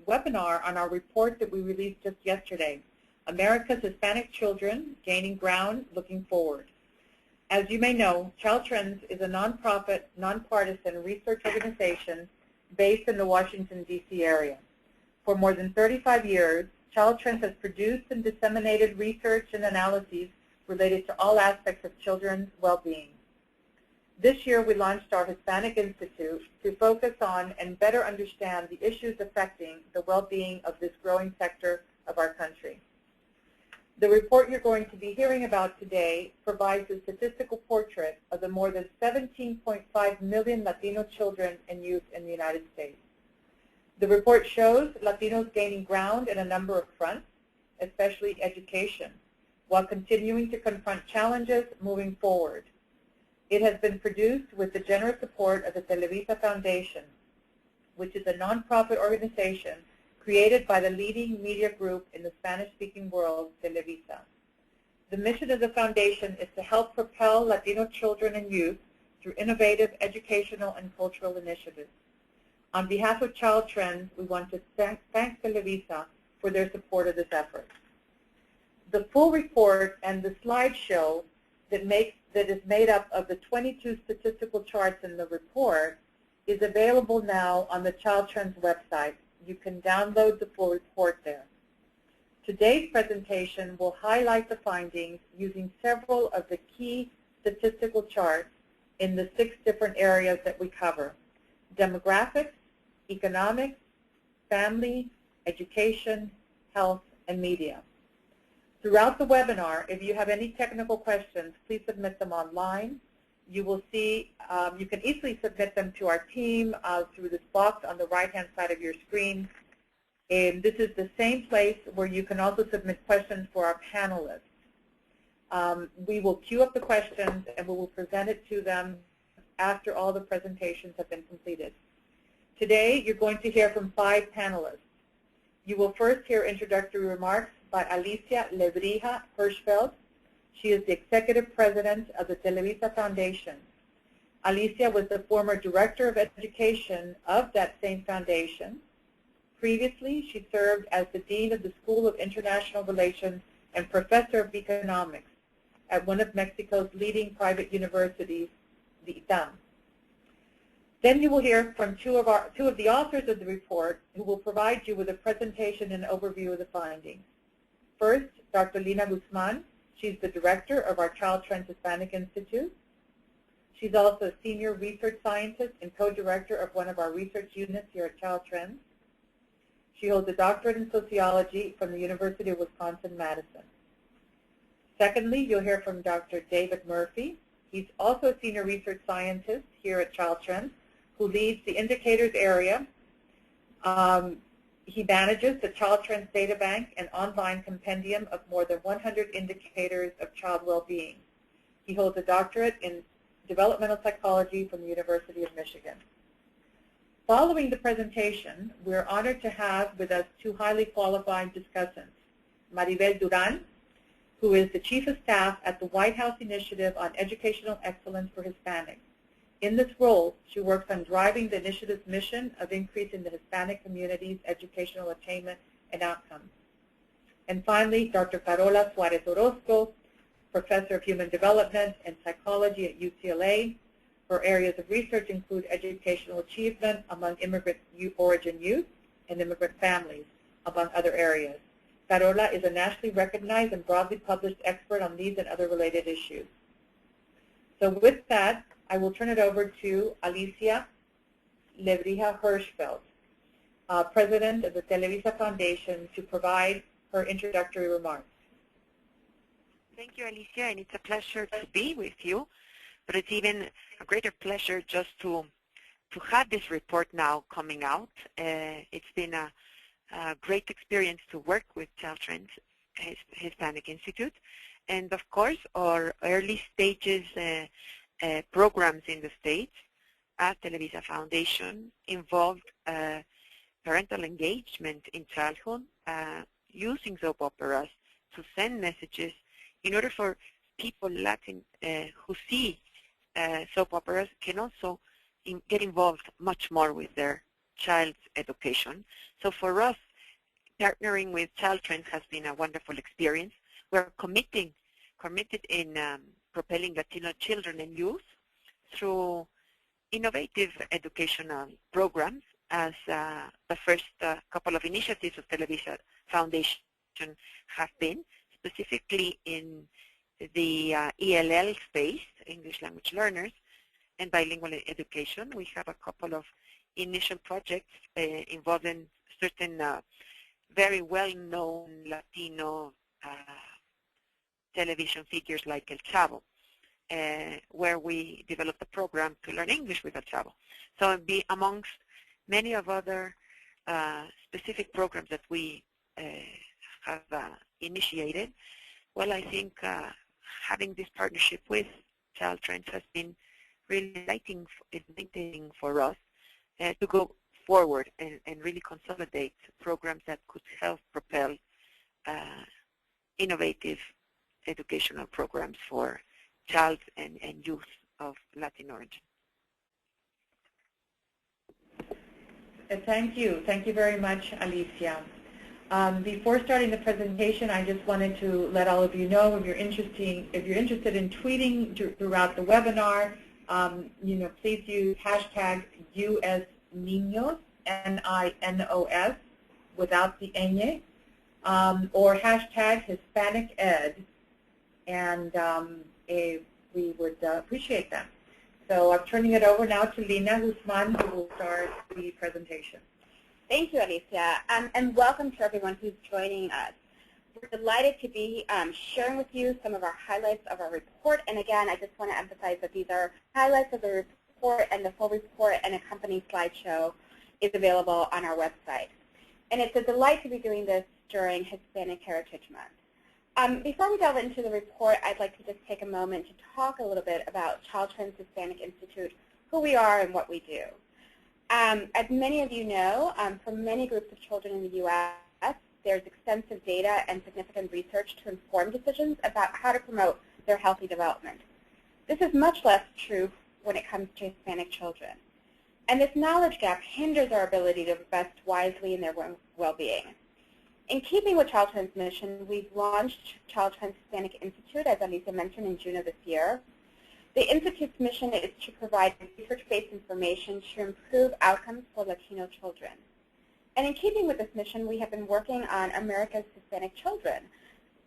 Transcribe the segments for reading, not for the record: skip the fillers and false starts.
webinar on our report that we released just yesterday, America's Hispanic Children Gaining Ground, Looking Forward. As you may know, Child Trends is a nonprofit, nonpartisan research organization based in the Washington, D.C. area. For more than 35 years, Child Trends has produced and disseminated research and analyses related to all aspects of children's well-being. This year, we launched our Hispanic Institute to focus on and better understand the issues affecting the well-being of this growing sector of our country. The report you're going to be hearing about today provides a statistical portrait of the more than 17.5 million Latino children and youth in the United States. The report shows Latinos gaining ground in a number of fronts, especially education, while continuing to confront challenges moving forward. It has been produced with the generous support of the Televisa Foundation, which is a nonprofit organization created by the leading media group in the Spanish-speaking world, Televisa. The mission of the foundation is to help propel Latino children and youth through innovative educational and cultural initiatives. On behalf of Child Trends, we want to thank Televisa for their support of this effort. The full report and the slideshow that is made up of the 22 statistical charts in the report is available now on the Child Trends website. You can download the full report there. Today's presentation will highlight the findings using several of the key statistical charts in the 6 different areas that we cover: demographics, economics, family, education, health, and media. Throughout the webinar, if you have any technical questions, please submit them online. You will see, you can easily submit them to our team through this box on the right-hand side of your screen. And this is the same place where you can also submit questions for our panelists. We will queue up the questions and we will present it to them after all the presentations have been completed. Today, you're going to hear from 5 panelists. You will first hear introductory remarks by Alicia Lebrija Hirschfeld. She is the Executive President of the Televisa Foundation. Alicia was the former Director of Education of that same foundation. Previously, she served as the Dean of the School of International Relations and Professor of Economics at one of Mexico's leading private universities, the ITAM. Then you will hear from two of the authors of the report who will provide you with a presentation and overview of the findings. First, Dr. Lina Guzman. She's the director of our Child Trends Hispanic Institute. She's also a senior research scientist and co-director of one of our research units here at Child Trends. She holds a doctorate in sociology from the University of Wisconsin-Madison. Secondly, you'll hear from Dr. David Murphy. He's also a senior research scientist here at Child Trends who leads the indicators area. He manages the Child Trends Data Bank, an online compendium of more than 100 indicators of child well-being. He holds a doctorate in developmental psychology from the University of Michigan. Following the presentation, we're honored to have with us 2 highly qualified discussants, Maribel Duran, who is the Chief of Staff at the White House Initiative on Educational Excellence for Hispanics. In this role, she works on driving the initiative's mission of increasing the Hispanic community's educational attainment and outcomes. And finally, Dr. Carola Suarez Orozco, Professor of Human Development and Psychology at UCLA. Her areas of research include educational achievement among immigrant origin youth and immigrant families, among other areas. Carola is a nationally recognized and broadly published expert on these and other related issues. So with that, I will turn it over to Alicia Lebrija Hirschfeld, President of the Televisa Foundation, to provide her introductory remarks. Thank you, Alicia, and it's a pleasure to be with you, but it's even a greater pleasure just to have this report now coming out. It's been a great experience to work with Child Trends Hispanic Institute, and of course our early stages programs in the States at Televisa Foundation involved parental engagement in childhood, using soap operas to send messages in order for people who see soap operas can also get involved much more with their child's education. So for us, partnering with Child Trends has been a wonderful experience. We're committed in propelling Latino children and youth through innovative educational programs, as the first couple of initiatives of Televisa Foundation have been, specifically in the ELL space, English language learners, and bilingual education. We have a couple of initial projects involving certain very well-known Latino television figures like El Chavo, where we developed a program to learn English with El Chavo. So amongst many of other specific programs that we have initiated, well, I think having this partnership with Child Trends has been really enlightening for us to go forward and really consolidate programs that could help propel innovative educational programs for child and youth of Latin origin. Thank you. Thank you very much, Alicia. Before starting the presentation, I just wanted to let all of you know, if you're interested in tweeting throughout the webinar, please use hashtag US Niños, N-I-N-O-S, without the ñ, or hashtag Hispanic Ed, and we would appreciate that. So I'm turning it over now to Lina Guzman, who will start the presentation. Thank you, Alicia, and welcome to everyone who's joining us. We're delighted to be sharing with you some of our highlights of our report. And again, I just want to emphasize that these are highlights of the report, and the full report and accompanying slideshow is available on our website. And it's a delight to be doing this during Hispanic Heritage Month. Before we delve into the report, I'd like to just take a moment to talk a little bit about Child Trends Hispanic Institute, who we are and what we do. As many of you know, for many groups of children in the U.S., there's extensive data and significant research to inform decisions about how to promote their healthy development. This is much less true when it comes to Hispanic children. And this knowledge gap hinders our ability to invest wisely in their well-being. In keeping with Child Trends' mission, we've launched Child Trends Hispanic Institute, as Alicia mentioned, in June of this year. The Institute's mission is to provide research-based information to improve outcomes for Latino children. And in keeping with this mission, we have been working on America's Hispanic children,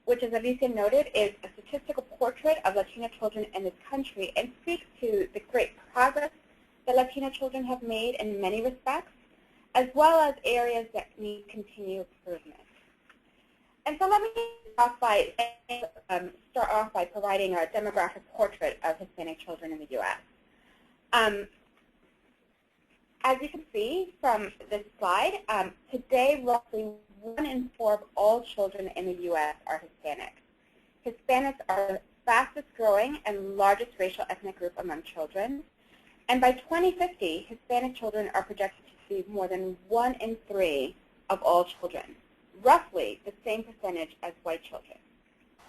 which, as Alicia noted, is a statistical portrait of Latino children in this country and speaks to the great progress that Latino children have made in many respects, as well as areas that need continued improvement. And so let me start off by providing a demographic portrait of Hispanic children in the U.S. As you can see from this slide, today roughly 1 in 4 of all children in the U.S. are Hispanic. Hispanics are the fastest growing and largest racial ethnic group among children. And by 2050, Hispanic children are projected to be more than 1 in 3 of all children, roughly the same percentage as white children.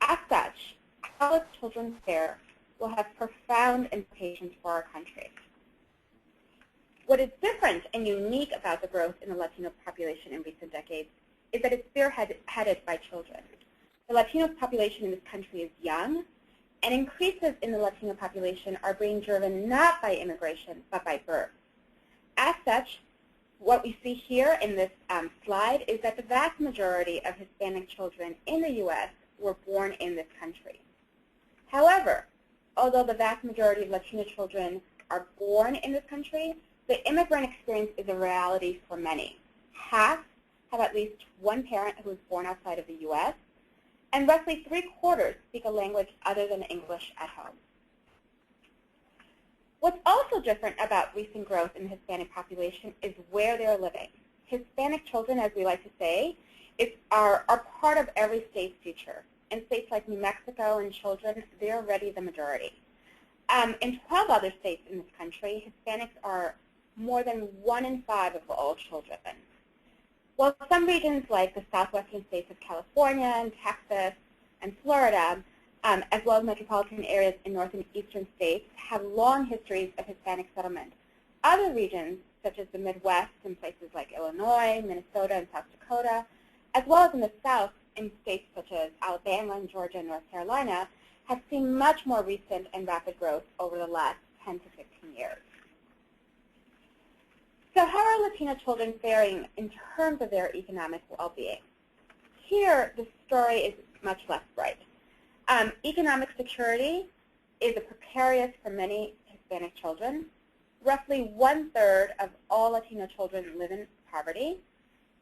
As such, how children fare will have profound implications for our country. What is different and unique about the growth in the Latino population in recent decades is that it's spearheaded by children. The Latino population in this country is young, and increases in the Latino population are being driven not by immigration, but by birth. As such, what we see here in this slide is that the vast majority of Hispanic children in the U.S. were born in this country. However, although the vast majority of Latino children are born in this country, the immigrant experience is a reality for many. Half have at least one parent who was born outside of the U.S., and roughly 3/4 speak a language other than English at home. What's also different about recent growth in the Hispanic population is where they're living. Hispanic children, as we like to say, are part of every state's future. In states like New Mexico and children, they're already the majority. In 12 other states in this country, Hispanics are more than 1 in 5 of all children. While some regions like the southwestern states of California and Texas and Florida, as well as metropolitan areas in north and eastern states, have long histories of Hispanic settlement, other regions, such as the Midwest in places like Illinois, Minnesota, and South Dakota, as well as in the South in states such as Alabama and Georgia and North Carolina, have seen much more recent and rapid growth over the last 10 to 15 years. So how are Latino children faring in terms of their economic well-being? Here, the story is much less bright. Economic security is precarious for many Hispanic children. Roughly 1/3 of all Latino children live in poverty,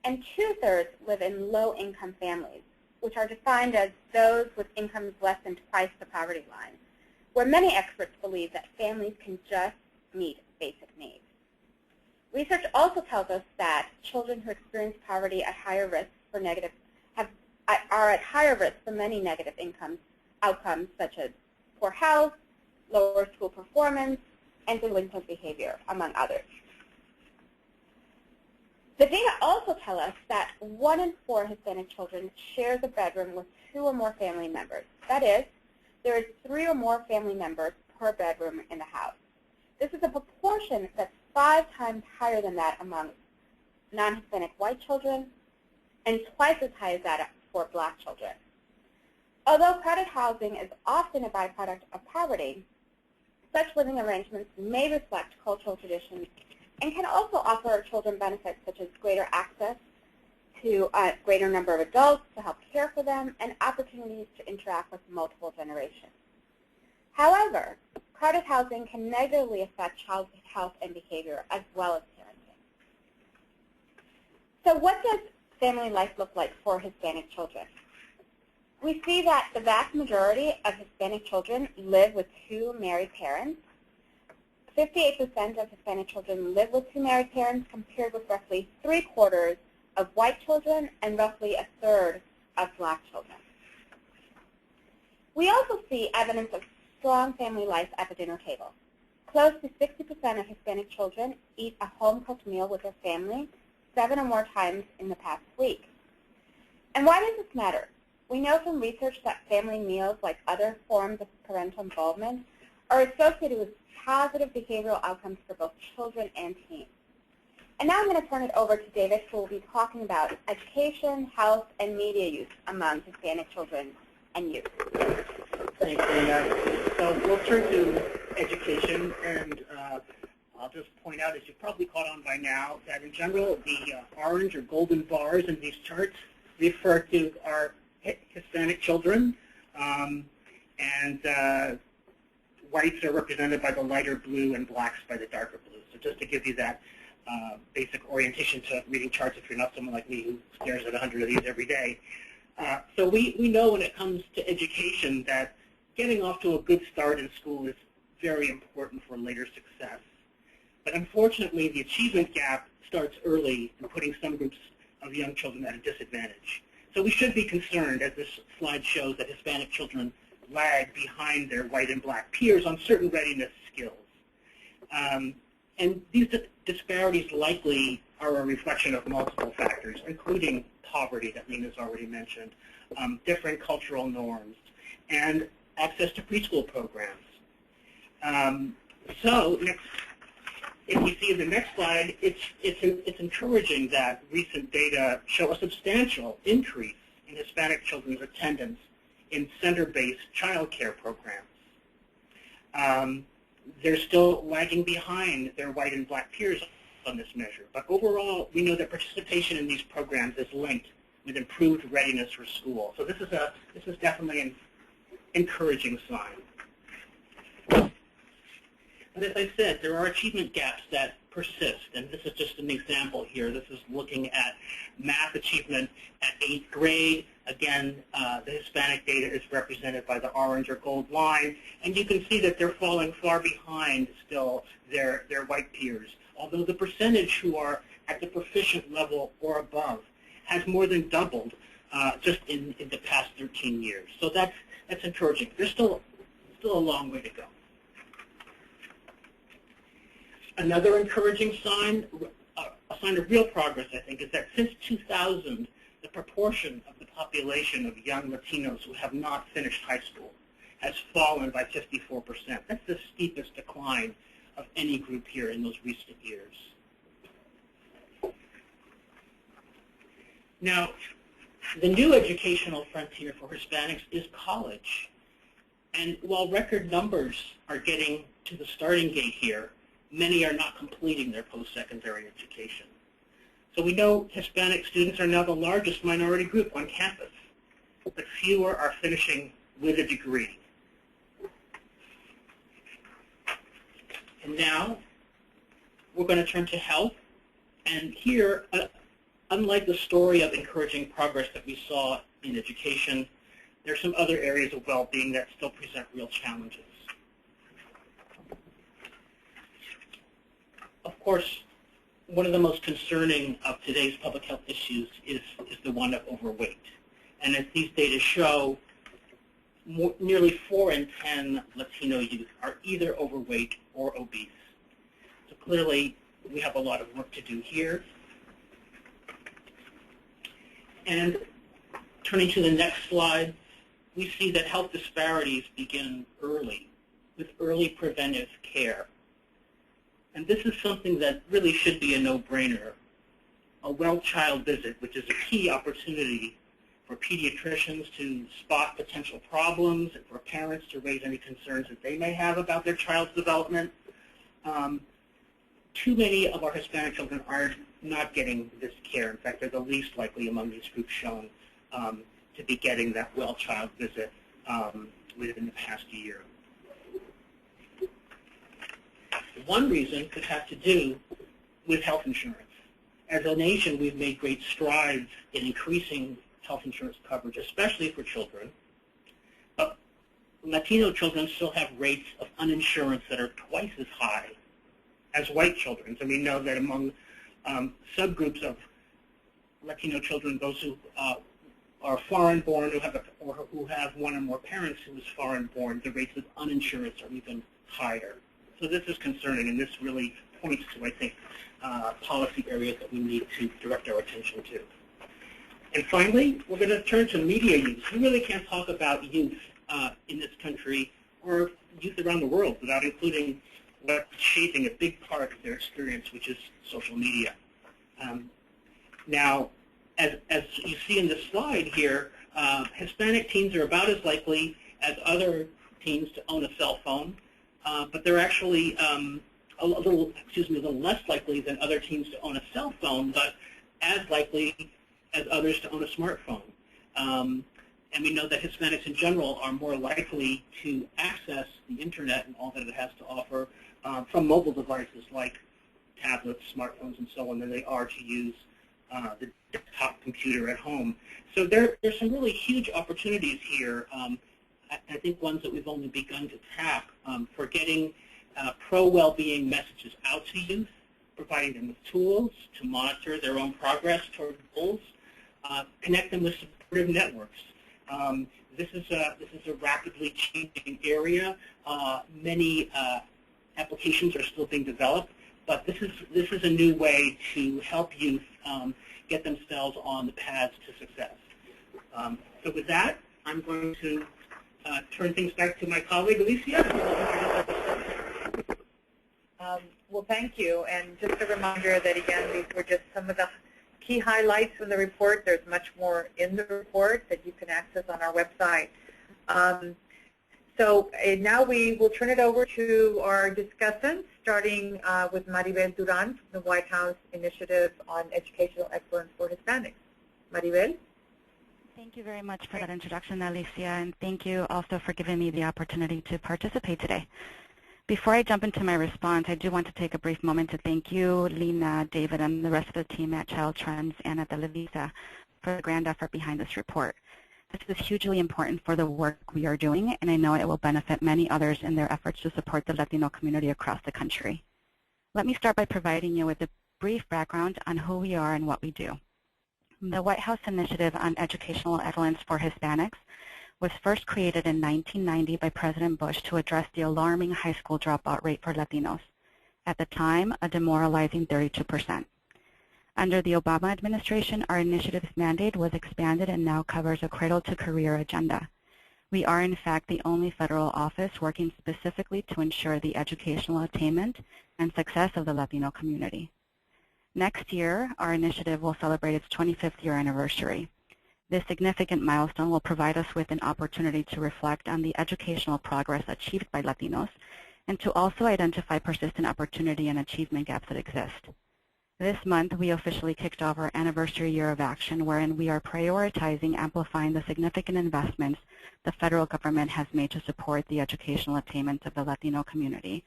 and 2/3 live in low-income families, which are defined as those with incomes less than twice the poverty line, where many experts believe that families can just meet basic needs. Research also tells us that children who experience poverty at higher risk for are at higher risk for many negative outcomes such as poor health, lower school performance, and delinquent behavior, among others. The data also tell us that 1 in 4 Hispanic children shares a bedroom with 2 or more family members. That is, there is 3 or more family members per bedroom in the house. This is a proportion that's 5 times higher than that among non-Hispanic white children and twice as high as that for black children. Although crowded housing is often a byproduct of poverty, such living arrangements may reflect cultural traditions and can also offer our children benefits such as greater access to a greater number of adults to help care for them and opportunities to interact with multiple generations. However, crowded housing can negatively affect child health and behavior as well as parenting. So what does family life look like for Hispanic children? We see that the vast majority of Hispanic children live with 2 married parents. 58% of Hispanic children live with 2 married parents, compared with roughly 3/4 of white children and roughly 1/3 of black children. We also see evidence of strong family life at the dinner table. Close to 60% of Hispanic children eat a home-cooked meal with their family 7 or more times in the past week. And why does this matter? We know from research that family meals, like other forms of parental involvement, are associated with positive behavioral outcomes for both children and teens. And now I'm going to turn it over to David, who will be talking about education, health, and media use among Hispanic children and youth. Thanks, Dana. So we'll turn to education, and I'll just point out, as you've probably caught on by now, that in general, the orange or golden bars in these charts refer to our Hispanic children, and whites are represented by the lighter blue and blacks by the darker blue. So just to give you that basic orientation to reading charts if you're not someone like me who stares at 100 of these every day. So we know when it comes to education that getting off to a good start in school is very important for later success. But unfortunately, the achievement gap starts early in putting some groups of young children at a disadvantage. So we should be concerned, as this slide shows, that Hispanic children lag behind their white and black peers on certain readiness skills. And these disparities likely are a reflection of multiple factors, including poverty that Nina's already mentioned, different cultural norms, and access to preschool programs. So if we see in the next slide, it's encouraging that recent data show a substantial increase in Hispanic children's attendance in center-based child care programs. They're still lagging behind their white and black peers on this measure, but overall, we know that participation in these programs is linked with improved readiness for school. So this is definitely an encouraging sign. But as I said, there are achievement gaps that persist, and this is just an example here. This is looking at math achievement at 8th grade. Again, the Hispanic data is represented by the orange or gold line, and you can see that they're falling far behind still their white peers, although the percentage who are at the proficient level or above has more than doubled just in the past 13 years. So that's encouraging. There's still a long way to go. Another encouraging sign, a sign of real progress, I think, is that since 2000, the proportion of the population of young Latinos who have not finished high school has fallen by 54%. That's the steepest decline of any group here in those recent years. Now, the new educational frontier for Hispanics is college. And while record numbers are getting to the starting gate here, many are not completing their post-secondary education. So we know Hispanic students are now the largest minority group on campus, but fewer are finishing with a degree. And now we're going to turn to health. And here, unlike the story of encouraging progress that we saw in education, there are some other areas of well-being that still present real challenges. Of course, one of the most concerning of today's public health issues is the one of overweight. And as these data show, nearly 4 in 10 Latino youth are either overweight or obese. So clearly, we have a lot of work to do here. And turning to the next slide, we see that health disparities begin early, with early preventive care. And this is something that really should be a no-brainer. A well child visit, which is a key opportunity for pediatricians to spot potential problems and for parents to raise any concerns that they may have about their child's development. Too many of our Hispanic children are not getting this care. In fact, they're the least likely among these groups shown to be getting that well child visit within the past year. One reason could have to do with health insurance. As a nation, we've made great strides in increasing health insurance coverage, especially for children. But Latino children still have rates of uninsurance that are twice as high as white children. So we know that among subgroups of Latino children, those who are foreign-born or who have one or more parents who is foreign-born, the rates of uninsurance are even higher. So this is concerning, and this really points to, I think, policy areas that we need to direct our attention to. And finally, we're going to turn to media use. We really can't talk about youth in this country or youth around the world without including what's shaping a big part of their experience, which is social media. Now, as you see in this slide here, Hispanic teens are about as likely as other teens to own a cell phone, but they're actually a little less likely than other teens to own a cell phone, but as likely as others to own a smartphone. And we know that Hispanics in general are more likely to access the internet and all that it has to offer from mobile devices like tablets, smartphones, and so on than they are to use the desktop computer at home. So there's some really huge opportunities here, I think ones that we've only begun to tap for getting pro-well-being messages out to youth, providing them with tools to monitor their own progress toward goals, connect them with supportive networks. This is a rapidly changing area. Many applications are still being developed, but this is a new way to help youth get themselves on the paths to success. So with that, I'm going to turn things back to my colleague, Alicia. Well, thank you. And just a reminder that, again, these were just some of the key highlights from the report. There's much more in the report that you can access on our website. So now we will turn it over to our discussants, starting with Maribel Duran from the White House Initiative on Educational Excellence for Hispanics. Maribel? Thank you very much for that introduction, Alicia, and thank you also for giving me the opportunity to participate today. Before I jump into my response, I do want to take a brief moment to thank you, Lena, David, and the rest of the team at Child Trends and at Televisa for the grand effort behind this report. This is hugely important for the work we are doing, and I know it will benefit many others in their efforts to support the Latino community across the country. Let me start by providing you with a brief background on who we are and what we do. The White House Initiative on Educational Excellence for Hispanics was first created in 1990 by President Bush to address the alarming high school dropout rate for Latinos. At the time, a demoralizing 32%. Under the Obama administration, our initiative's mandate was expanded and now covers a cradle-to-career agenda. We are, in fact, the only federal office working specifically to ensure the educational attainment and success of the Latino community. Next year, our initiative will celebrate its 25th year anniversary. This significant milestone will provide us with an opportunity to reflect on the educational progress achieved by Latinos and to also identify persistent opportunity and achievement gaps that exist. This month, we officially kicked off our anniversary year of action, wherein we are prioritizing amplifying the significant investments the federal government has made to support the educational attainment of the Latino community,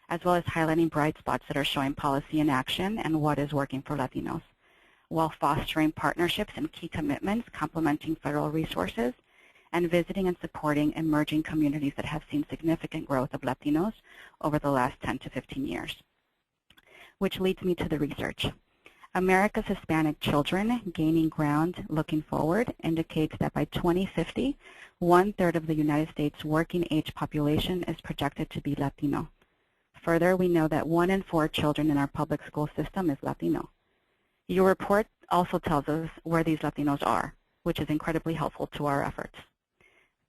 as well as highlighting bright spots that are showing policy in action and what is working for Latinos, while fostering partnerships and key commitments complementing federal resources, and visiting and supporting emerging communities that have seen significant growth of Latinos over the last 10 to 15 years. Which leads me to the research. America's Hispanic children gaining ground looking forward indicates that by 2050, 1/3 of the United States working age population is projected to be Latino. Further, we know that 1 in 4 children in our public school system is Latino. Your report also tells us where these Latinos are, which is incredibly helpful to our efforts.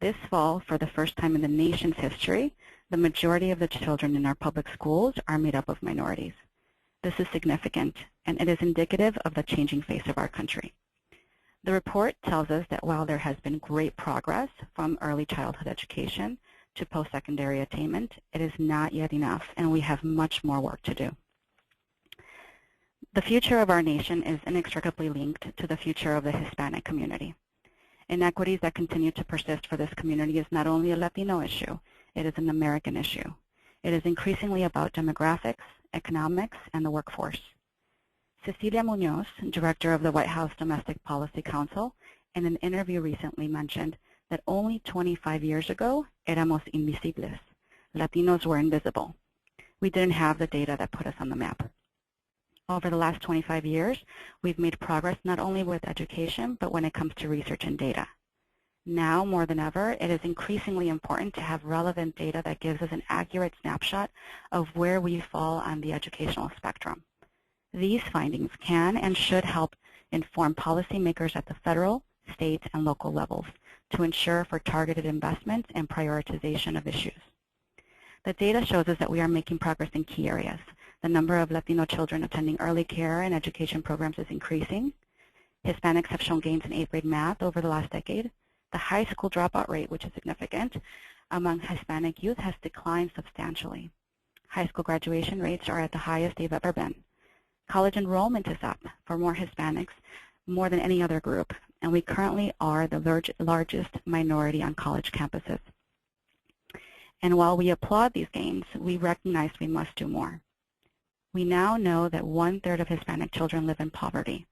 This fall, for the first time in the nation's history, the majority of the children in our public schools are made up of minorities. This is significant, and it is indicative of the changing face of our country. The report tells us that while there has been great progress from early childhood education to post-secondary attainment, it is not yet enough, and we have much more work to do. The future of our nation is inextricably linked to the future of the Hispanic community. Inequities that continue to persist for this community is not only a Latino issue, it is an American issue. It is increasingly about demographics, economics, and the workforce. Cecilia Munoz, director of the White House Domestic Policy Council, in an interview recently mentioned that only 25 years ago, éramos invisibles. Latinos were invisible. We didn't have the data that put us on the map. Over the last 25 years, we've made progress not only with education, but when it comes to research and data. Now, more than ever, it is increasingly important to have relevant data that gives us an accurate snapshot of where we fall on the educational spectrum. These findings can and should help inform policymakers at the federal, state, and local levels to ensure for targeted investments and prioritization of issues. The data shows us that we are making progress in key areas. The number of Latino children attending early care and education programs is increasing. Hispanics have shown gains in 8th grade math over the last decade. The high school dropout rate, which is significant, among Hispanic youth has declined substantially. High school graduation rates are at the highest they've ever been. College enrollment is up for more Hispanics, more than any other group, and we currently are the largest minority on college campuses. And while we applaud these gains, we recognize we must do more. We now know that 1/3 of Hispanic children live in poverty,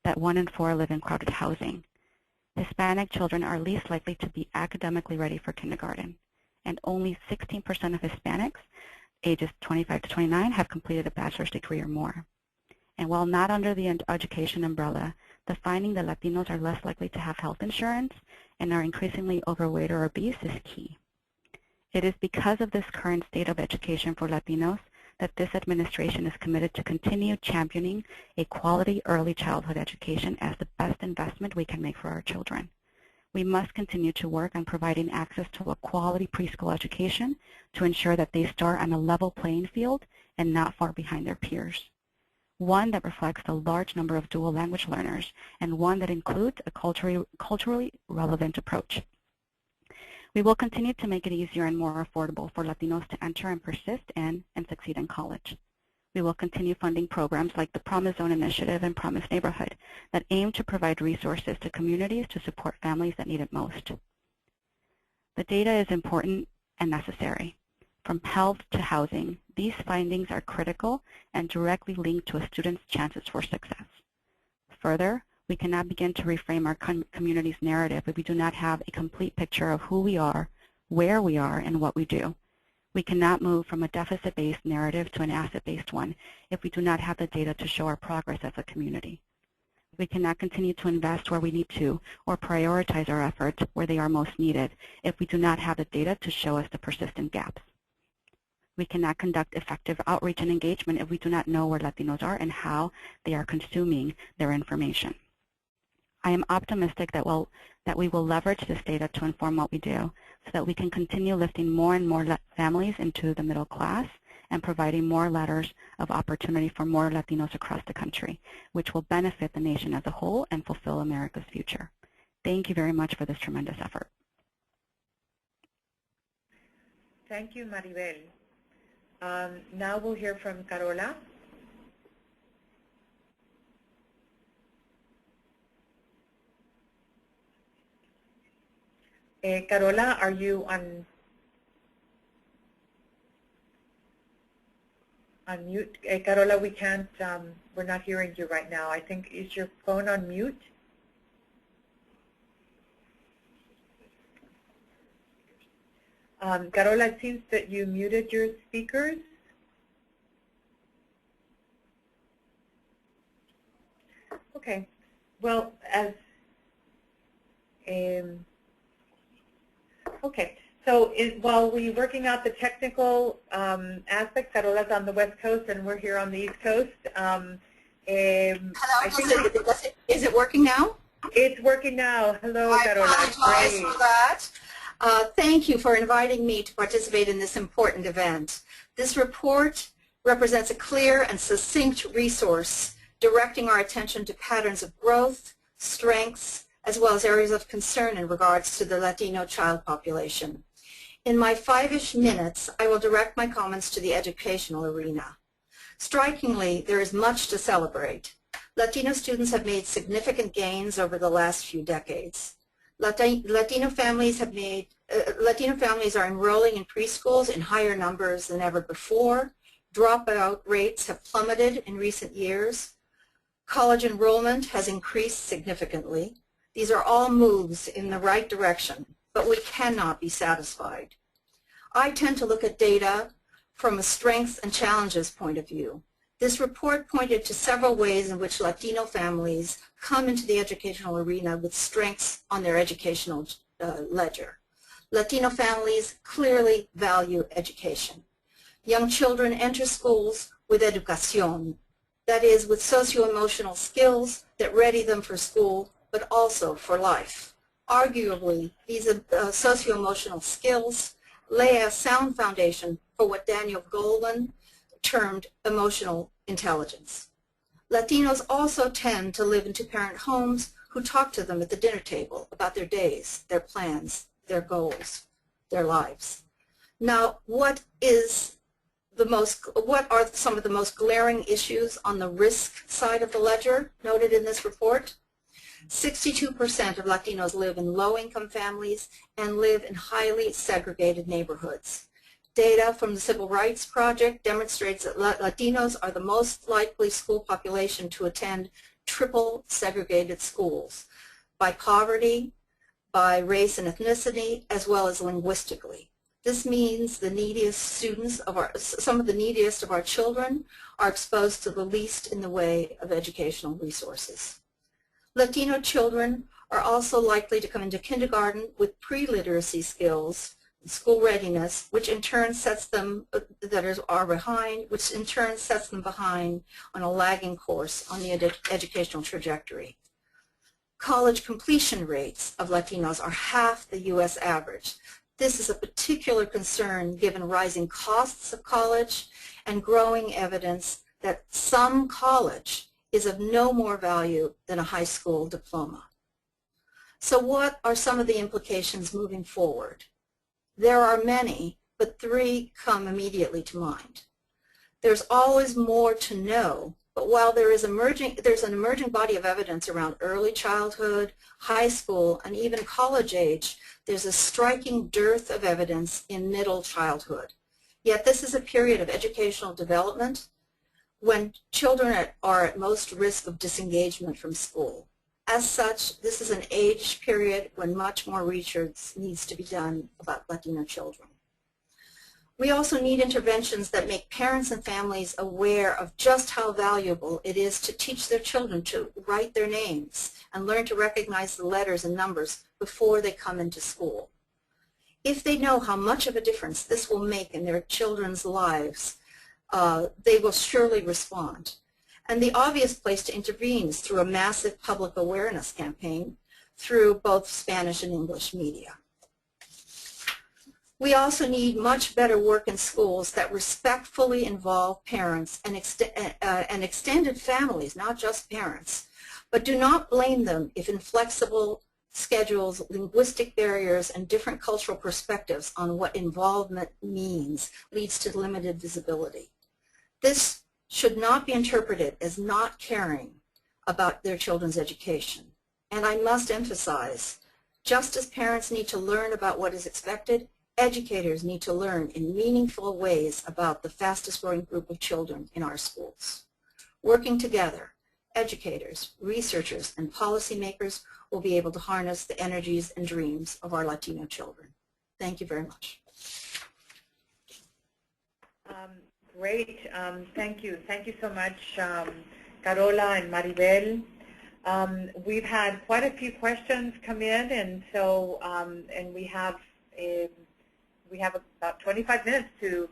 that 1 in 4 live in crowded housing. Hispanic children are least likely to be academically ready for kindergarten, and only 16% of Hispanics ages 25 to 29 have completed a bachelor's degree or more. And while not under the education umbrella, the finding that Latinos are less likely to have health insurance and are increasingly overweight or obese is key. It is because of this current state of education for Latinos that this administration is committed to continue championing a quality early childhood education as the best investment we can make for our children. We must continue to work on providing access to a quality preschool education to ensure that they start on a level playing field and not far behind their peers. One that reflects the large number of dual language learners, and one that includes a culturally relevant approach. We will continue to make it easier and more affordable for Latinos to enter and persist in and succeed in college. We will continue funding programs like the Promise Zone Initiative and Promise Neighborhood that aim to provide resources to communities to support families that need it most. The data is important and necessary. From health to housing, these findings are critical and directly linked to a student's chances for success. Further, we cannot begin to reframe our community's narrative if we do not have a complete picture of who we are, where we are, and what we do. We cannot move from a deficit-based narrative to an asset-based one if we do not have the data to show our progress as a community. We cannot continue to invest where we need to or prioritize our efforts where they are most needed if we do not have the data to show us the persistent gaps. We cannot conduct effective outreach and engagement if we do not know where Latinos are and how they are consuming their information. I am optimistic that we will leverage this data to inform what we do so that we can continue lifting more and more families into the middle class and providing more letters of opportunity for more Latinos across the country, which will benefit the nation as a whole and fulfill America's future. Thank you very much for this tremendous effort. Thank you, Maribel. Now we'll hear from Carola. Carola, are you on mute? Carola, we can't, we're not hearing you right now. I think, is your phone on mute? Carola, it seems that you muted your speakers. Okay. Well, as okay. So while we're working out the technical aspects, Carola's on the West Coast and we're here on the East Coast. Hello, is it working now? It's working now. Hello, Carola. I apologize for that. Thank you for inviting me to participate in this important event. This report represents a clear and succinct resource directing our attention to patterns of growth, strengths, as well as areas of concern in regards to the Latino child population. In my 5-ish minutes, I will direct my comments to the educational arena. Strikingly, there is much to celebrate. Latino students have made significant gains over the last few decades. Latino families are enrolling in preschools in higher numbers than ever before. Dropout rates have plummeted in recent years. College enrollment has increased significantly. These are all moves in the right direction, but we cannot be satisfied. I tend to look at data from a strengths and challenges point of view. This report pointed to several ways in which Latino families come into the educational arena with strengths on their educational ledger. Latino families clearly value education. Young children enter schools with educación, that is, with socio-emotional skills that ready them for school, but also for life. Arguably, these socio-emotional skills lay a sound foundation for what Daniel Goleman termed emotional intelligence. Latinos also tend to live in two-parent homes who talk to them at the dinner table about their days, their plans, their goals, their lives. Now, what are some of the most glaring issues on the risk side of the ledger noted in this report? 62% of Latinos live in low-income families and live in highly segregated neighborhoods. Data from the Civil Rights Project demonstrates that Latinos are the most likely school population to attend triple segregated schools by poverty, by race and ethnicity, as well as linguistically. This means the neediest students some of the neediest of our children are exposed to the least in the way of educational resources. Latino children are also likely to come into kindergarten with pre-literacy skills, school readiness, which in turn sets them behind on a lagging course on the educational trajectory. College completion rates of Latinos are half the U.S. average. This is a particular concern given rising costs of college and growing evidence that some college is of no more value than a high school diploma. So what are some of the implications moving forward? There are many, but 3 come immediately to mind. There's always more to know, but while there's an emerging body of evidence around early childhood, high school, and even college age, there's a striking dearth of evidence in middle childhood. Yet this is a period of educational development when children are at most risk of disengagement from school. As such, this is an age period when much more research needs to be done about Latino children. We also need interventions that make parents and families aware of just how valuable it is to teach their children to write their names and learn to recognize the letters and numbers before they come into school. If they know how much of a difference this will make in their children's lives, they will surely respond. And the obvious place to intervene is through a massive public awareness campaign through both Spanish and English media. We also need much better work in schools that respectfully involve parents and extended families, not just parents, but do not blame them if inflexible schedules, linguistic barriers, and different cultural perspectives on what involvement means leads to limited visibility. This should not be interpreted as not caring about their children's education. And I must emphasize, just as parents need to learn about what is expected, educators need to learn in meaningful ways about the fastest growing group of children in our schools. Working together, educators, researchers, and policymakers will be able to harness the energies and dreams of our Latino children. Thank you very much. Great. Thank you. Thank you so much, Carola and Maribel. We've had quite a few questions come in, and so and we have about 25 minutes to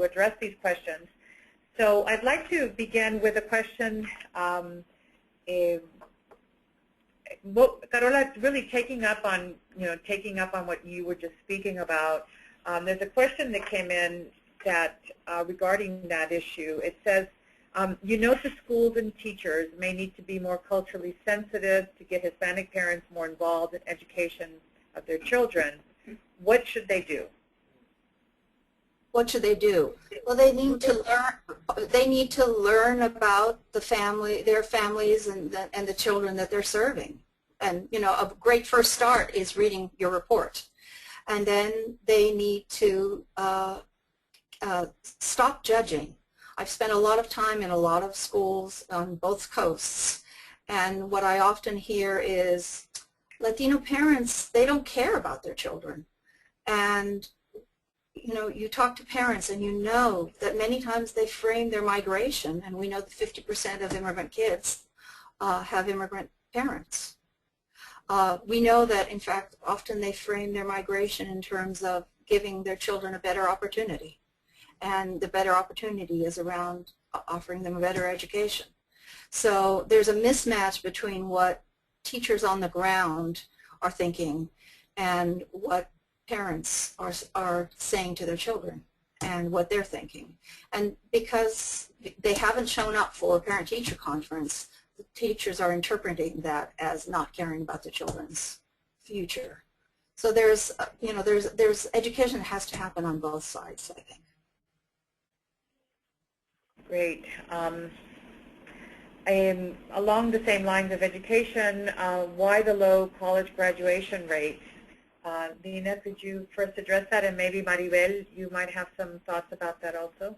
address these questions. So I'd like to begin with a question. Carola, really taking up on what you were just speaking about. There's a question that came in that regarding that issue. It says, you note the schools and teachers may need to be more culturally sensitive to get Hispanic parents more involved in education of their children. What should they do? What should they do? Well, they need to learn. They need to learn about the family, their families, and the children that they're serving. And a great first start is reading your report. And then they need to stop judging. I've spent a lot of time in a lot of schools on both coasts, and what I often hear is Latino parents, they don't care about their children. And you talk to parents and you know that many times they frame their migration, and we know that 50% of immigrant kids have immigrant parents. We know that, in fact, often they frame their migration in terms of giving their children a better opportunity. And the better opportunity is around offering them a better education. So there's a mismatch between what teachers on the ground are thinking and what parents are saying to their children and what they're thinking. And because they haven't shown up for a parent-teacher conference, the teachers are interpreting that as not caring about the children's future. So there's education that has to happen on both sides, I think. Great. Along the same lines of education, why the low college graduation rate? Nina, could you first address that, and maybe Maribel, you might have some thoughts about that also?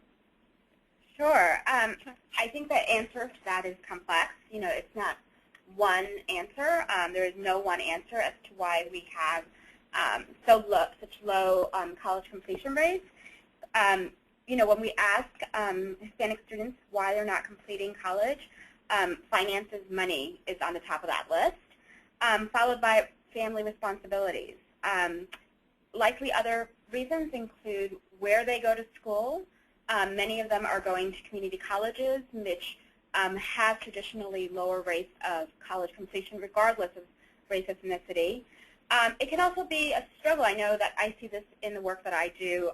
Sure. I think the answer to that is complex. It's not one answer. There is no one answer as to why we have such low college completion rates. When we ask Hispanic students why they're not completing college, finances, money is on the top of that list, followed by family responsibilities. Likely other reasons include where they go to school. Many of them are going to community colleges, which have traditionally lower rates of college completion regardless of race or ethnicity. It can also be a struggle. I know that I see this in the work that I do.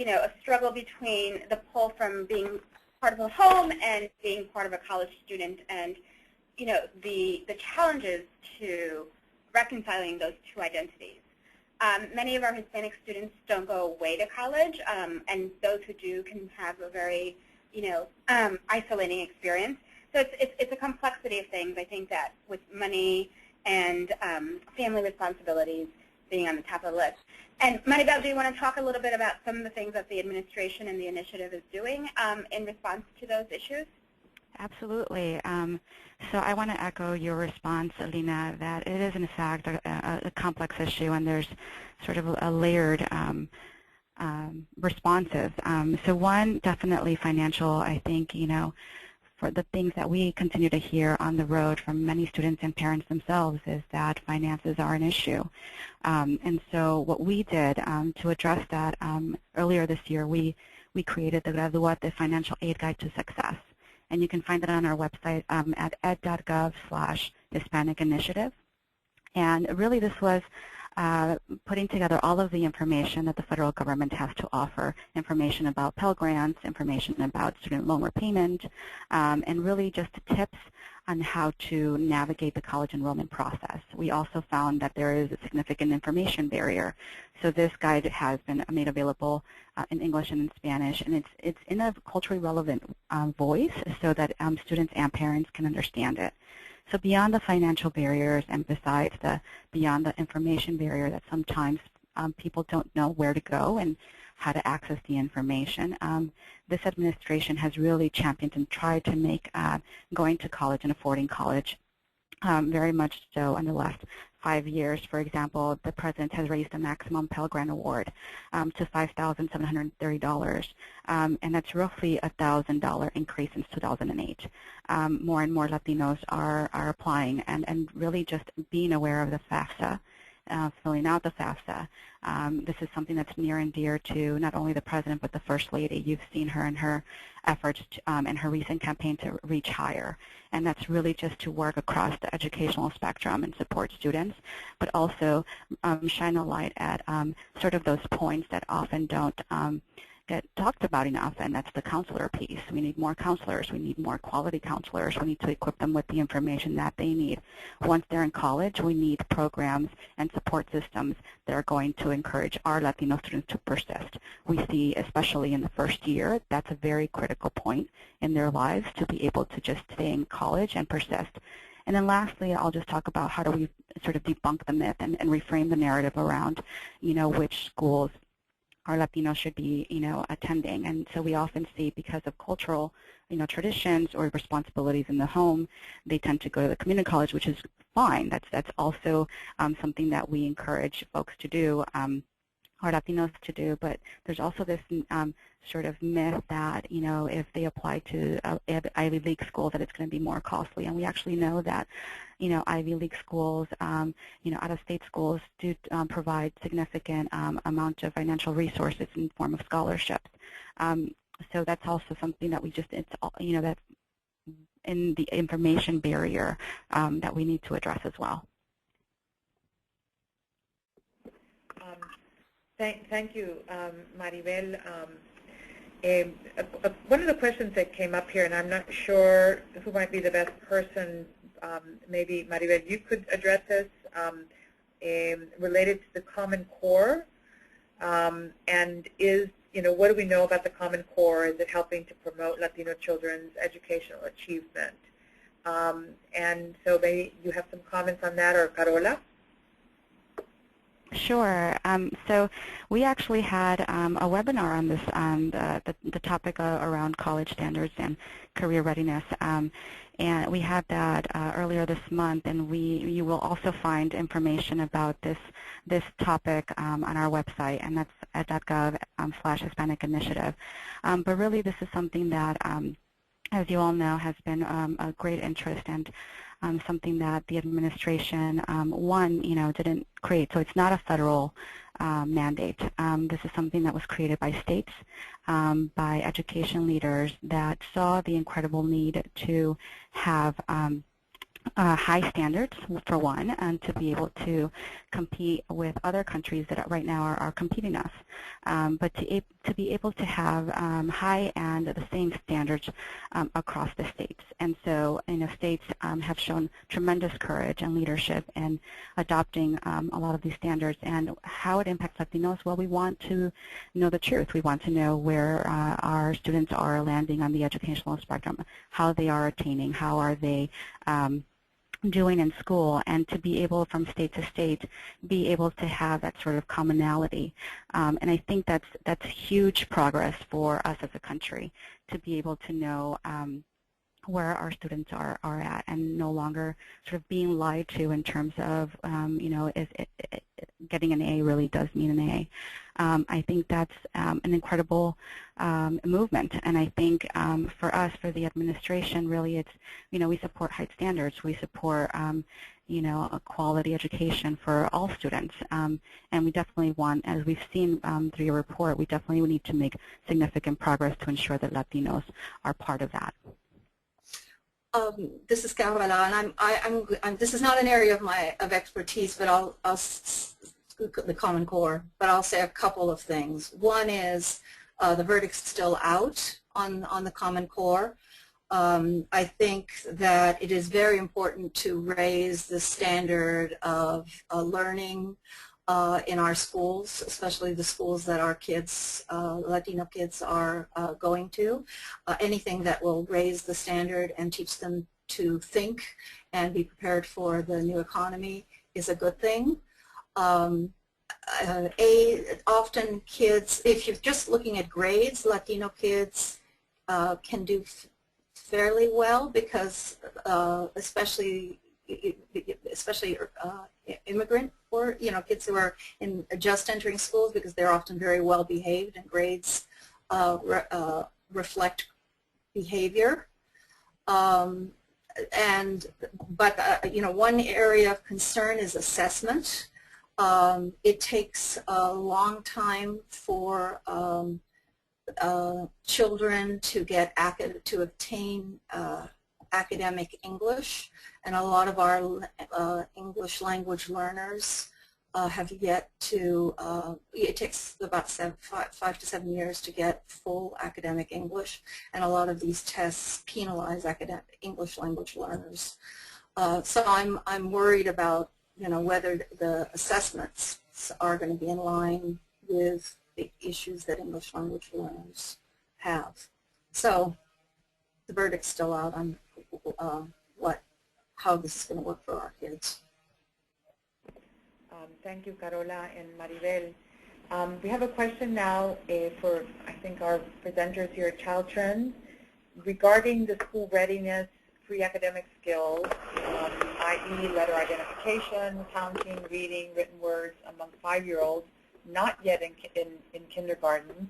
A struggle between the pull from being part of a home and being part of a college student, and the challenges to reconciling those two identities. Many of our Hispanic students don't go away to college, and those who do can have a very isolating experience. So it's a complexity of things. I think that with money and family responsibilities being on the top of the list. And Maribel, do you want to talk a little bit about some of the things that the administration and the initiative is doing in response to those issues? Absolutely. So I want to echo your response, Alina, that it is in fact a complex issue, and there's sort of a layered responses. So one, definitely financial. I think, for the things that we continue to hear on the road from many students and parents themselves is that finances are an issue. And so what we did to address that earlier this year, we created the Graduate Financial Aid Guide to Success. And you can find it on our website at ed.gov/Hispanic Initiative. And really this was putting together all of the information that the federal government has to offer, information about Pell Grants, information about student loan repayment, and really just tips on how to navigate the college enrollment process. We also found that there is a significant information barrier. So this guide has been made available in English and in Spanish, and it's in a culturally relevant voice so that students and parents can understand it. So beyond the financial barriers and beyond the information barrier that sometimes people don't know where to go and how to access the information, this administration has really championed and tried to make going to college and affording college very much so in the last 5 years. For example, the President has raised the maximum Pell Grant Award to $5,730, and that's roughly a $1,000 increase since 2008. More and more Latinos are applying, and really just being aware of the FAFSA, filling out the FAFSA. This is something that's near and dear to not only the President but the First Lady. You've seen her in her efforts and her recent campaign to reach higher, and that's really just to work across the educational spectrum and support students, but also shine a light at sort of those points that often don't get talked about enough, and that's the counselor piece. We need more counselors. We need more quality counselors. We need to equip them with the information that they need. Once they're in college, we need programs and support systems that are going to encourage our Latino students to persist. We see, especially in the first year, that's a very critical point in their lives to be able to just stay in college and persist. And then lastly, I'll just talk about how do we sort of debunk the myth and reframe the narrative around, which schools our Latinos should be, attending. And so we often see, because of cultural, traditions or responsibilities in the home, they tend to go to the community college, which is fine. That's also something that we encourage folks to do, our Latinos to do. But there's also this sort of myth that, if they apply to Ivy League schools, that it's going to be more costly. And we actually know that, Ivy League schools, out-of-state schools do provide significant amount of financial resources in the form of scholarships. So that's also something that that's in the information barrier that we need to address as well. Thank you, Maribel. One of the questions that came up here, and I'm not sure who might be the best person, maybe Maribel, you could address this, related to the Common Core, and what do we know about the Common Core? Is it helping to promote Latino children's educational achievement? And so maybe you have some comments on that, or Carola? Sure. So we actually had a webinar on this, the topic around college standards and career readiness, and we had that earlier this month. And you will also find information about this topic on our website, and that's at .gov/Hispanic Initiative. But really, this is something that, as you all know, has been a great interest and something that the administration, didn't create. So it's not a federal mandate. This is something that was created by states, by education leaders that saw the incredible need to have high standards, for one, and to be able to compete with other countries that right now are competing us. But to be able to have high and the same standards across the states. And so, states have shown tremendous courage and leadership in adopting a lot of these standards. And how it impacts Latinos, well, we want to know the truth. We want to know where our students are landing on the educational spectrum, how they are attaining, how are they doing in school, and to be able, from state to state, be able to have that sort of commonality. And I think that's huge progress for us as a country, to be able to know where our students are at, and no longer sort of being lied to in terms of, getting an A really does mean an A. I think that's an incredible movement, and I think for us, for the administration, really it's, we support high standards, we support, a quality education for all students, and we definitely want, as we've seen through your report, we definitely need to make significant progress to ensure that Latinos are part of that. This is Carola, and this is not an area of expertise, but I'll the Common Core, but I'll say a couple of things. One is the verdict's still out on the Common Core. I think that it is very important to raise the standard of learning in our schools, especially the schools that our kids, Latino kids, are going to. Anything that will raise the standard and teach them to think and be prepared for the new economy is a good thing. Often kids, if you're just looking at grades, Latino kids can do fairly well because especially immigrant or kids who are just entering schools, because they're often very well behaved and grades reflect behavior. But one area of concern is assessment. It takes a long time for children to obtain academic English, and a lot of our English language learners have yet to, it takes about 5 to 7 years to get full academic English, and a lot of these tests penalize academic English language learners. So I'm worried about whether the assessments are going to be in line with the issues that English language learners have. So the verdict's still out on how this is going to work for our kids. Thank you, Carola and Maribel. We have a question now for, I think, our presenters here at Child Trends regarding the school readiness pre-academic skills, i.e. letter identification, counting, reading, written words among 5-year-olds, not yet in kindergarten,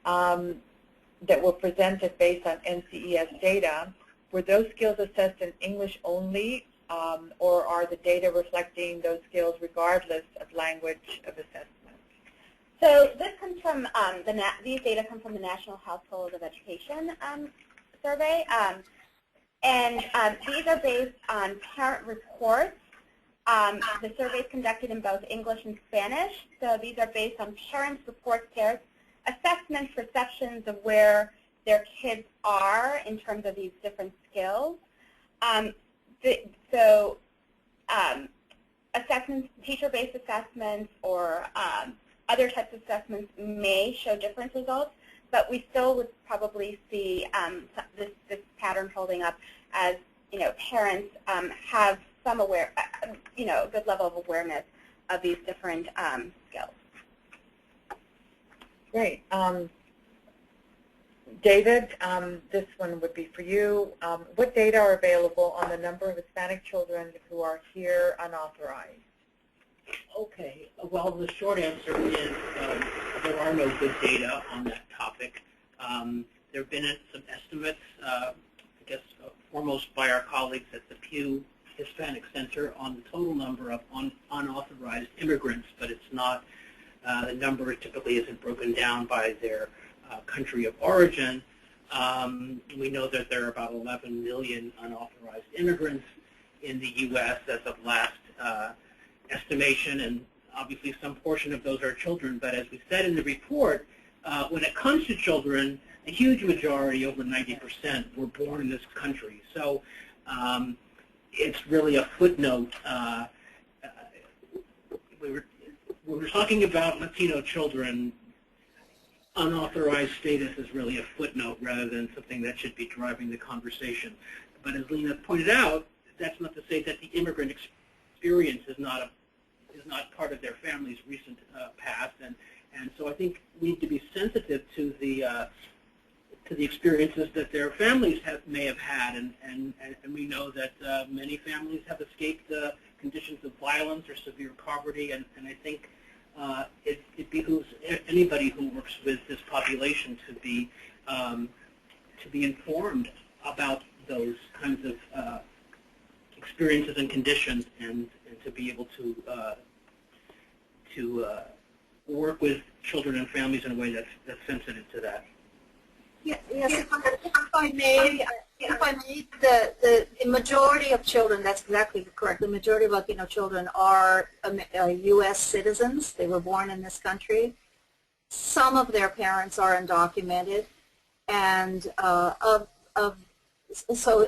that were presented based on NCES data. Were those skills assessed in English only, or are the data reflecting those skills regardless of language of assessment? So this comes from these data come from the National Household of Education survey, and these are based on parent reports. The survey is conducted in both English and Spanish, so these are based on parents' reports, their assessments, perceptions of where their kids are in terms of these different skills. Assessments, teacher-based assessments or other types of assessments may show different results, but we still would probably see this pattern holding up as parents have some a good level of awareness of these different skills. Great. David, this one would be for you. What data are available on the number of Hispanic children who are here unauthorized? Okay. Well, the short answer is there are no good data on that topic. There have been some estimates, I guess foremost by our colleagues at the Pew Hispanic Center, on the total number of unauthorized immigrants, but it's not, the number typically isn't broken down by their country of origin. We know that there are about 11 million unauthorized immigrants in the U.S. as of last estimation, and obviously some portion of those are children, but as we said in the report, when it comes to children, a huge majority, over 90%, were born in this country. So it's really a footnote. When we're talking about Latino children, unauthorized status is really a footnote rather than something that should be driving the conversation. But as Lena pointed out, that's not to say that the immigrant experience is not part of their family's recent past, and so I think we need to be sensitive to the experiences that their families may have had, and we know that many families have escaped conditions of violence or severe poverty, and I think it behooves anybody who works with this population to be informed about those kinds of experiences and conditions, and to be able to work with children and families in a way that's sensitive to that. Yes, if I may, if I may, the majority of children, that's exactly correct, the majority of Latino children are U.S. citizens. They were born in this country. Some of their parents are undocumented, and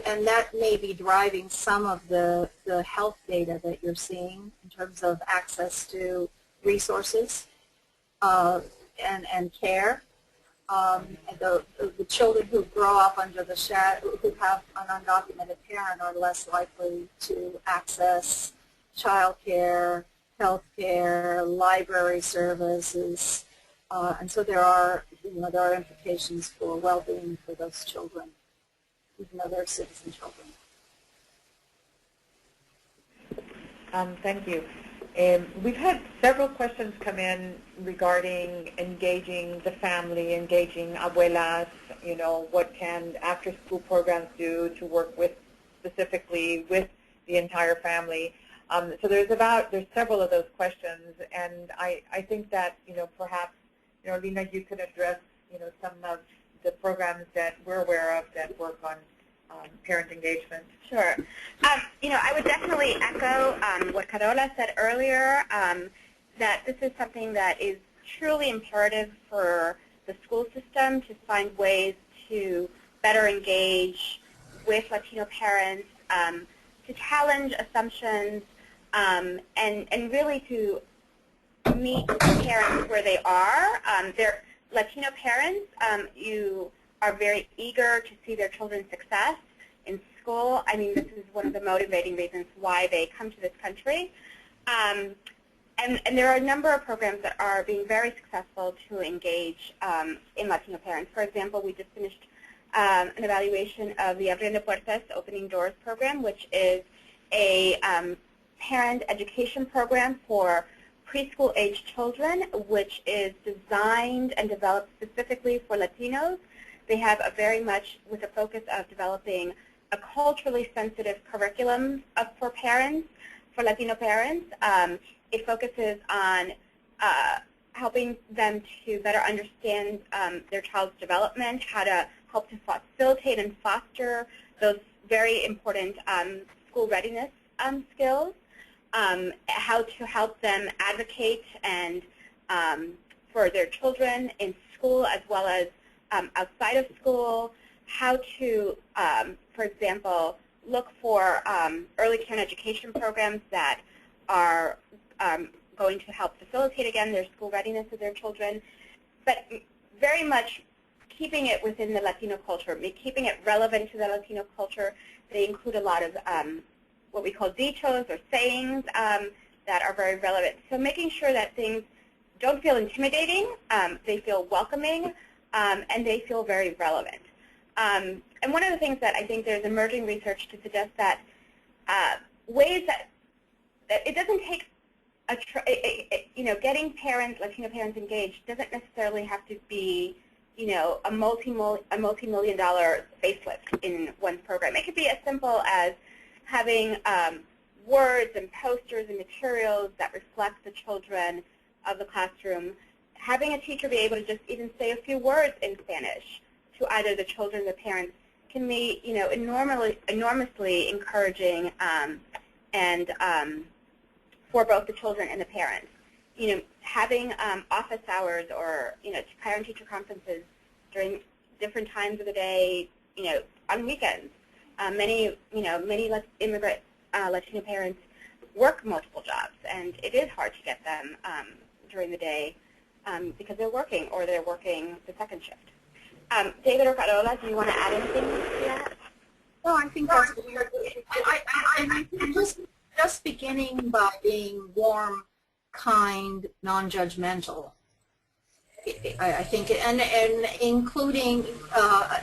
and that may be driving some of the health data that you're seeing in terms of access to resources and care. The children who grow up under the shadow, who have an undocumented parent, are less likely to access child care, health care, library services, and so there are implications for well-being for those children, even though they're citizen children. Thank you. We've had several questions come in regarding engaging the family, engaging abuelas, what can after-school programs do to work specifically with the entire family. So there's several of those questions, and I think that, perhaps, Lina, you could address, some of the programs that we're aware of that work on parent engagement. Sure. I would definitely echo what Carola said earlier, that this is something that is truly imperative for the school system to find ways to better engage with Latino parents, to challenge assumptions, and really to meet parents where they are. They're Latino parents, you are very eager to see their children's success in school. I mean, this is one of the motivating reasons why they come to this country. And there are a number of programs that are being very successful to engage in Latino parents. For example, we just finished an evaluation of the Abriendo Puertas, Opening Doors program, which is a parent education program for preschool-age children, which is designed and developed specifically for Latinos. They have very much with a focus of developing a culturally sensitive curriculum for parents, for Latino parents. It focuses on helping them to better understand their child's development, how to help to facilitate and foster those very important school readiness skills, how to help them advocate and for their children in school as well as outside of school, how to, for example, look for early care and education programs that are going to help facilitate, again, their school readiness of their children, but very much keeping it within the Latino culture, keeping it relevant to the Latino culture. They include a lot of what we call dichos or sayings that are very relevant. So making sure that things don't feel intimidating, they feel welcoming, and they feel very relevant. And one of the things that I think there's emerging research to suggest that ways that it doesn't take getting parents, Latino parents engaged doesn't necessarily have to be, a multi-million-dollar facelift in one program. It could be as simple as having words and posters and materials that reflect the children of the classroom, having a teacher be able to just even say a few words in Spanish to either the children or the parents can be, enormously encouraging and for both the children and the parents. Having office hours or, parent-teacher conferences during different times of the day, on weekends. Many immigrant Latino parents work multiple jobs, and it is hard to get them during the day because they're working or they're working the second shift. David or Carola, do you want to add anything to that? No, I think that's weird. I think just beginning by being warm, kind, non-judgmental. I think, and including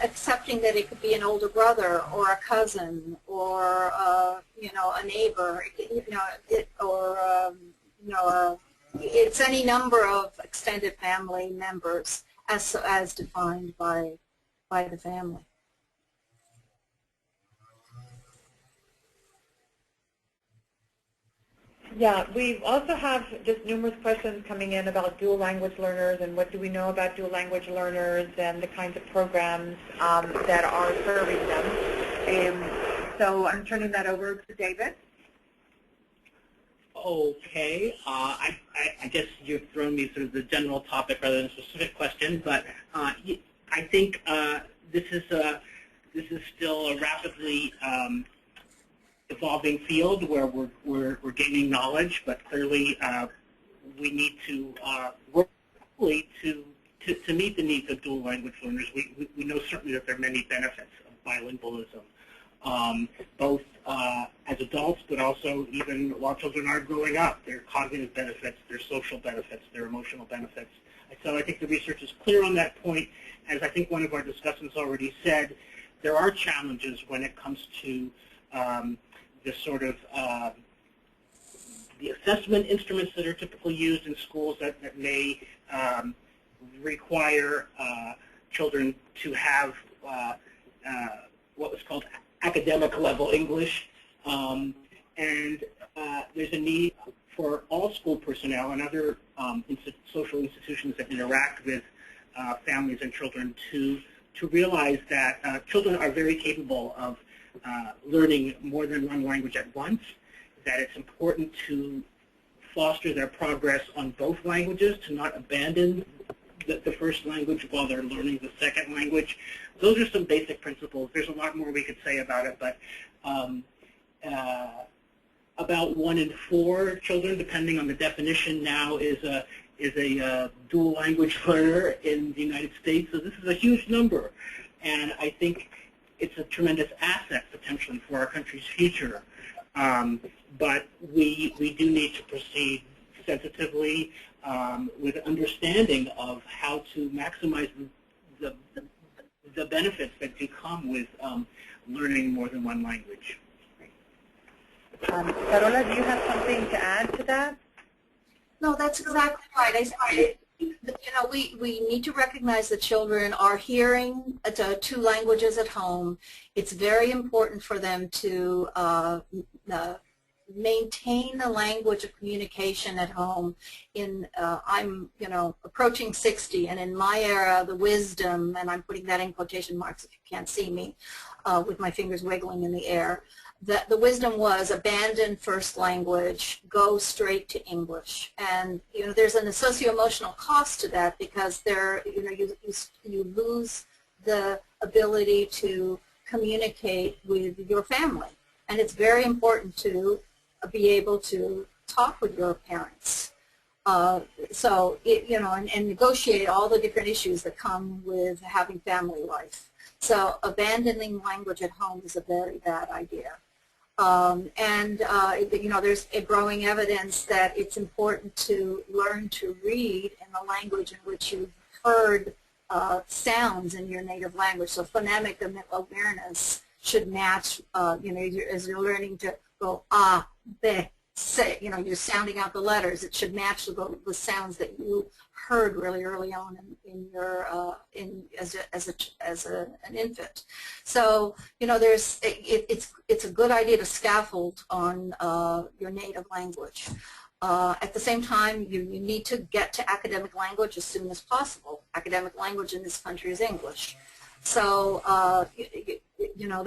accepting that it could be an older brother or a cousin or a neighbor, it's any number of extended family members as defined by the family. Yeah, we also have just numerous questions coming in about dual language learners and what do we know about dual language learners and the kinds of programs that are serving them. So I'm turning that over to David. Okay. I guess you've thrown me sort of the general topic rather than a specific question, but I think this is still a rapidly evolving field where we're gaining knowledge, but clearly we need to work to meet the needs of dual language learners. We know certainly that there are many benefits of bilingualism, both as adults, but also even while children are growing up. There are cognitive benefits, there are social benefits, there are emotional benefits. So I think the research is clear on that point. As I think one of our discussants already said, there are challenges when it comes to the sort of the assessment instruments that are typically used in schools that may require children to have what was called academic level English, and there's a need for all school personnel and other social institutions that interact with families and children to realize that children are very capable of learning more than one language at once, that it's important to foster their progress on both languages, to not abandon the first language while they're learning the second language. Those are some basic principles. There's a lot more we could say about it, but about 1 in 4 children, depending on the definition now, is a dual language learner in the United States. So this is a huge number, and I think it's a tremendous asset potentially for our country's future. But we do need to proceed sensitively with understanding of how to maximize the benefits that do come with learning more than one language. Carola, do you have something to add to that? No, that's exactly right. We need to recognize that children are hearing 2 languages at home. It's very important for them to maintain the language of communication at home. I'm approaching 60, and in my era, the wisdom, and I'm putting that in quotation marks if you can't see me, with my fingers wiggling in the air, that the wisdom was abandon first language, go straight to English. And there's a socio-emotional cost to that, because you lose the ability to communicate with your family, and it's very important to be able to talk with your parents. And negotiate all the different issues that come with having family life. So abandoning language at home is a very bad idea. There's a growing evidence that it's important to learn to read in the language in which you've heard sounds in your native language. So phonemic awareness should match, as you're learning to go ah, be, say, you're sounding out the letters. It should match the sounds that you heard really early on in your as an infant. So it's a good idea to scaffold on your native language. At the same time, you need to get to academic language as soon as possible. Academic language in this country is English. So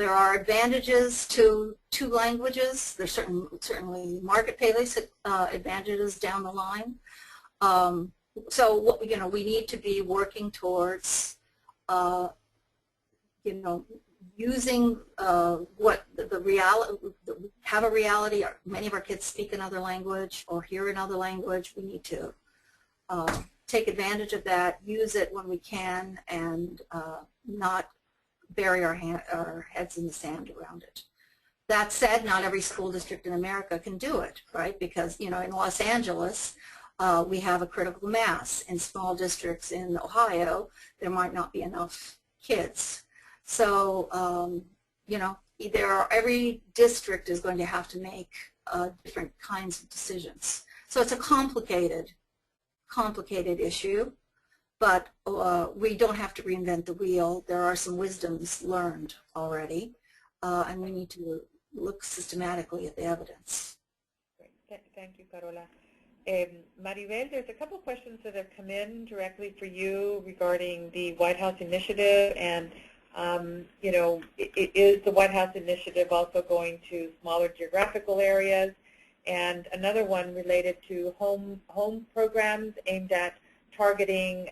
there are advantages to 2 languages. There's certainly marketplace advantages down the line. So we need to be working towards using what the reality, have a reality. Many of our kids speak another language or hear another language. We need to take advantage of that, use it when we can, and not bury our heads in the sand around it. That said, not every school district in America can do it, right? Because, in Los Angeles, we have a critical mass. In small districts in Ohio, there might not be enough kids. So, every district is going to have to make different kinds of decisions. So it's a complicated issue, but we don't have to reinvent the wheel. There are some wisdoms learned already, and we need to look systematically at the evidence. Great. Thank you, Carola. Maribel, there's a couple questions that have come in directly for you regarding the White House initiative and You know, it is the White House initiative also going to smaller geographical areas, and another one related to home programs aimed at targeting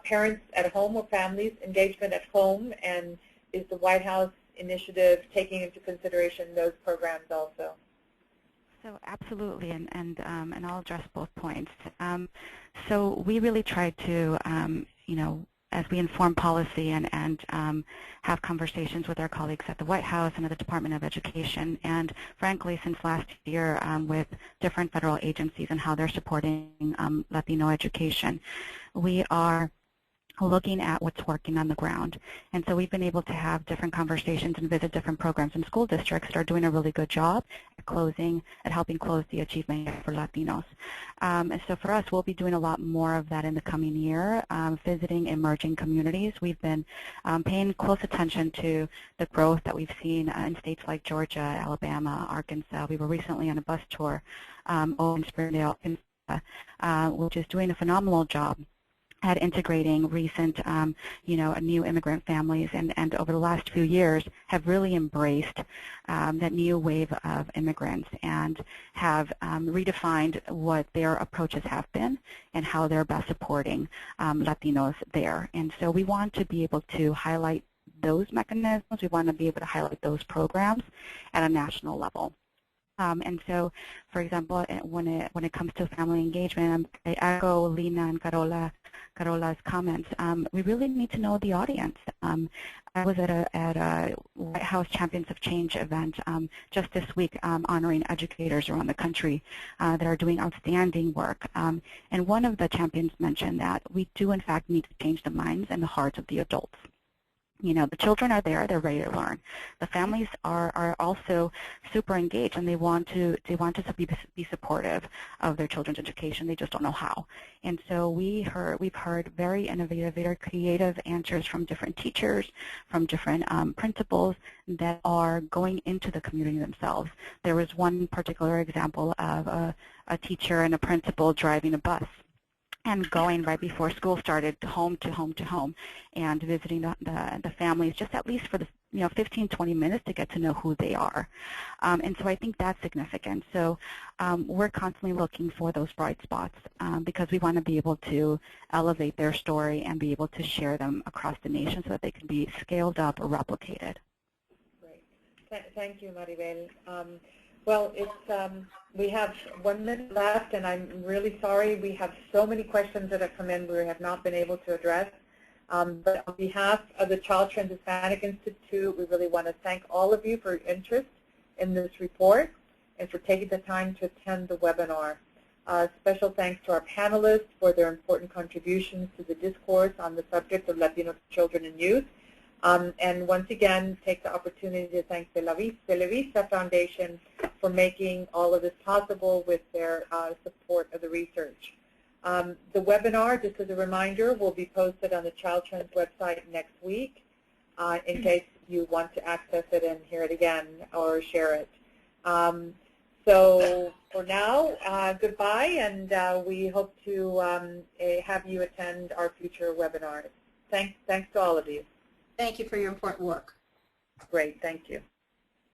parents at home or families engagement at home, and is the White House initiative taking into consideration those programs also? So absolutely, and I'll address both points. So we really tried to, you know, as we inform policy and have conversations with our colleagues at the White House and at the Department of Education, and frankly, since last year with different federal agencies and how they're supporting Latino education, we are looking at what's working on the ground. And so we've been able to have different conversations and visit different programs in school districts that are doing a really good job at helping close the achievement gap for Latinos. And so for us, we'll be doing a lot more of that in the coming year, visiting emerging communities. We've been paying close attention to the growth that we've seen in states like Georgia, Alabama, Arkansas. We were recently on a bus tour in Springdale, which is doing a phenomenal job at integrating recent, you know, new immigrant families, and over the last few years have really embraced that new wave of immigrants and have redefined what their approaches have been and how they're best supporting Latinos there. And so we want to be able to highlight those mechanisms. We want to be able to highlight those programs at a national level. And so, for example, when it comes to family engagement, I echo Lina and Carola's comments. We really need to know the audience. I was at a White House Champions of Change event just this week honoring educators around the country that are doing outstanding work. And one of the champions mentioned that we do, in fact, need to change the minds and the hearts of the adults. You know, the children are there, they're ready to learn. The families are also super engaged, and they want to be supportive of their children's education. They just don't know how. And so we've heard very innovative, very creative answers from different teachers, from different principals that are going into the community themselves. There was one particular example of a teacher and a principal driving a bus and going right before school started home to home to home and visiting the families just at least for the 15, 20 minutes to get to know who they are. And so I think that's significant. So we're constantly looking for those bright spots because we want to be able to elevate their story and be able to share them across the nation so that they can be scaled up or replicated. Great. Thank you, Maribel. Well, we have 1 minute left, and I'm really sorry. We have so many questions that have come in we have not been able to address. But on behalf of the Child Trends Hispanic Institute, we really want to thank all of you for your interest in this report and for taking the time to attend the webinar. Special thanks to our panelists for their important contributions to the discourse on the subject of Latino children and youth. And once again, take the opportunity to thank the Televisa Foundation for making all of this possible with their support of the research. The webinar, just as a reminder, will be posted on the Child Trends website next week in case you want to access it and hear it again or share it. So for now, goodbye, and we hope to have you attend our future webinars. Thanks to all of you. Thank you for your important work. Great, thank you.